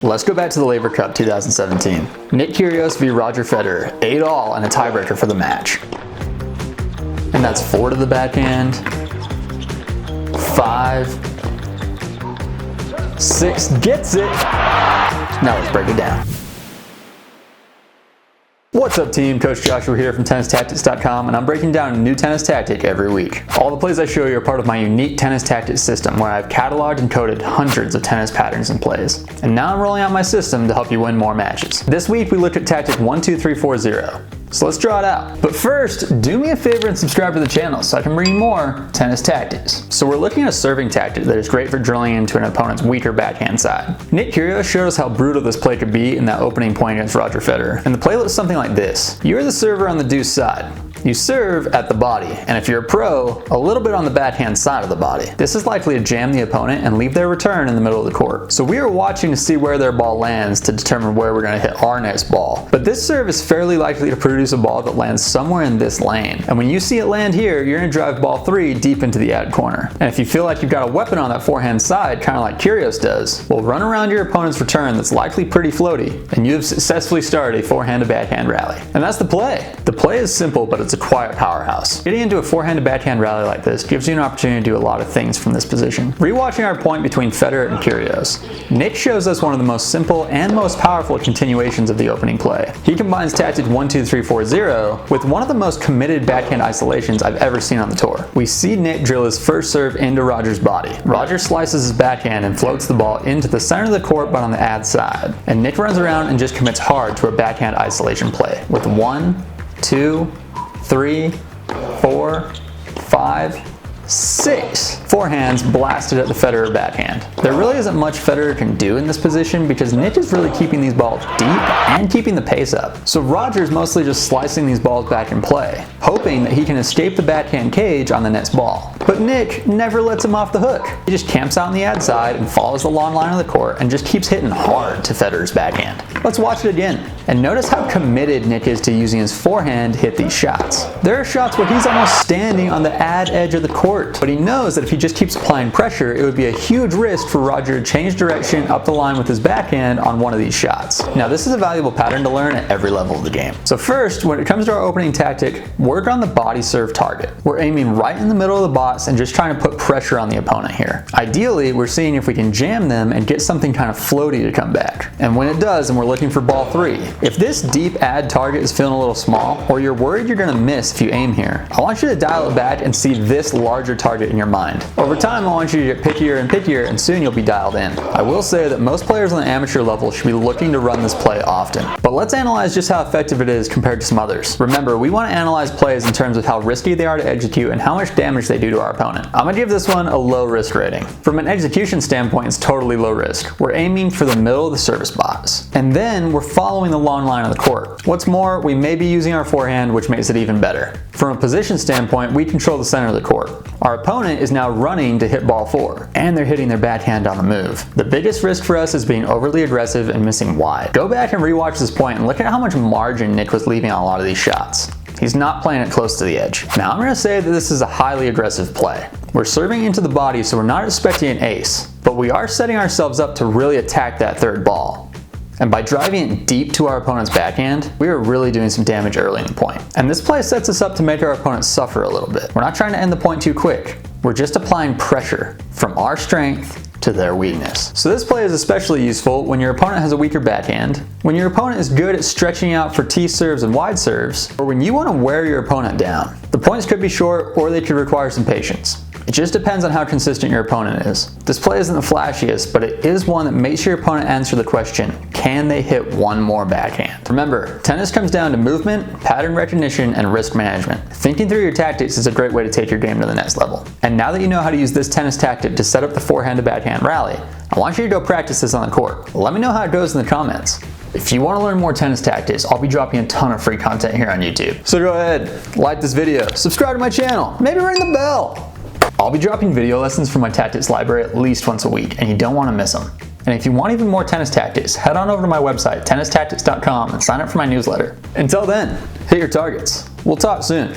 Let's go back to the Laver Cup 2017. Kyrgios V Roger Federer, 8-all and a tiebreaker for the match. And that's 4 to the backhand, 5, 6, gets it. Now let's break it down. What's up team, Coach Joshua here from TennisTactics.com, and I'm breaking down a new tennis tactic every week. All the plays I show you are part of my unique tennis tactics system where I've cataloged and coded hundreds of tennis patterns and plays. And now I'm rolling out my system to help you win more matches. This week we looked at tactic 1, 2, 3, 4, 0. So let's draw it out. But first, do me a favor and subscribe to the channel so I can bring you more tennis tactics. So we're looking at a serving tactic that is great for drilling into an opponent's weaker backhand side. Kyrgios showed us how brutal this play could be in that opening point against Roger Federer. And the play looks something like this. You're the server on the deuce side. You serve at the body, and if you're a pro, a little bit on the backhand side of the body. This is likely to jam the opponent and leave their return in the middle of the court. So we are watching to see where their ball lands to determine where we're going to hit our next ball. But this serve is fairly likely to produce a ball that lands somewhere in this lane. And when you see it land here, you're going to drive ball 3 deep into the ad corner. And if you feel like you've got a weapon on that forehand side, kind of like Kyrgios does, well, run around your opponent's return that's likely pretty floaty, and you have successfully started a forehand to backhand rally. And that's the play. The play is simple, but it's a quiet powerhouse. Getting into a forehand to backhand rally like this gives you an opportunity to do a lot of things from this position. Rewatching our point between Federer and Kyrgios, Nick shows us one of the most simple and most powerful continuations of the opening play. He combines tactic 1, 2, 3, 4, 0 with one of the most committed backhand isolations I've ever seen on the tour. We see Nick drill his first serve into Roger's body. Roger slices his backhand and floats the ball into the center of the court but on the ad side. And Nick runs around and just commits hard to a backhand isolation play with 1, 2, 3, 4, 5, 6 forehands blasted at the Federer backhand. There really isn't much Federer can do in this position because Nick is really keeping these balls deep and keeping the pace up. So Roger's mostly just slicing these balls back in play, hoping that he can escape the backhand cage on the next ball. But Nick never lets him off the hook. He just camps out on the ad side and follows the long line of the court and just keeps hitting hard to Federer's backhand. Let's watch it again. And notice how committed Nick is to using his forehand to hit these shots. There are shots where he's almost standing on the ad edge of the court, but he knows that if he just keeps applying pressure, it would be a huge risk for Roger to change direction up the line with his backhand on one of these shots. Now this is a valuable pattern to learn at every level of the game. So first, when it comes to our opening tactic, work on the body serve target. We're aiming right in the middle of the box and just trying to put pressure on the opponent here. Ideally, we're seeing if we can jam them and get something kind of floaty to come back. And when it does, and we're looking for ball 3, if this deep ad target is feeling a little small, or you're worried you're going to miss if you aim here, I want you to dial it back and see this larger target in your mind. Over time, I want you to get pickier and pickier, and soon you'll be dialed in. I will say that most players on the amateur level should be looking to run this play often. But let's analyze just how effective it is compared to some others. Remember, we want to analyze plays in terms of how risky they are to execute and how much damage they do to our opponent. I'm going to give this one a low risk rating. From an execution standpoint, it's totally low risk. We're aiming for the middle of the service box. And then we're following the long line of the court. What's more, we may be using our forehand, which makes it even better. From a position standpoint, we control the center of the court. Our opponent is now running to hit ball 4, and they're hitting their backhand on the move. The biggest risk for us is being overly aggressive and missing wide. Go back and rewatch this point and look at how much margin Nick was leaving on a lot of these shots. He's not playing it close to the edge. Now I'm going to say that this is a highly aggressive play. We're serving into the body, so we're not expecting an ace, but we are setting ourselves up to really attack that third ball. And by driving it deep to our opponent's backhand, we are really doing some damage early in the point. And this play sets us up to make our opponent suffer a little bit. We're not trying to end the point too quick. We're just applying pressure from our strength to their weakness. So this play is especially useful when your opponent has a weaker backhand, when your opponent is good at stretching out for T serves and wide serves, or when you want to wear your opponent down. The points could be short or they could require some patience. It just depends on how consistent your opponent is. This play isn't the flashiest, but it is one that makes your opponent answer the question, can they hit one more backhand? Remember, tennis comes down to movement, pattern recognition, and risk management. Thinking through your tactics is a great way to take your game to the next level. And now that you know how to use this tennis tactic to set up the forehand to backhand rally, I want you to go practice this on the court. Let me know how it goes in the comments. If you want to learn more tennis tactics, I'll be dropping a ton of free content here on YouTube. So go ahead, like this video, subscribe to my channel, maybe ring the bell. I'll be dropping video lessons from my tactics library at least once a week, and you don't want to miss them. And if you want even more tennis tactics, head on over to my website, TennisTactics.com, and sign up for my newsletter. Until then, hit your targets. We'll talk soon.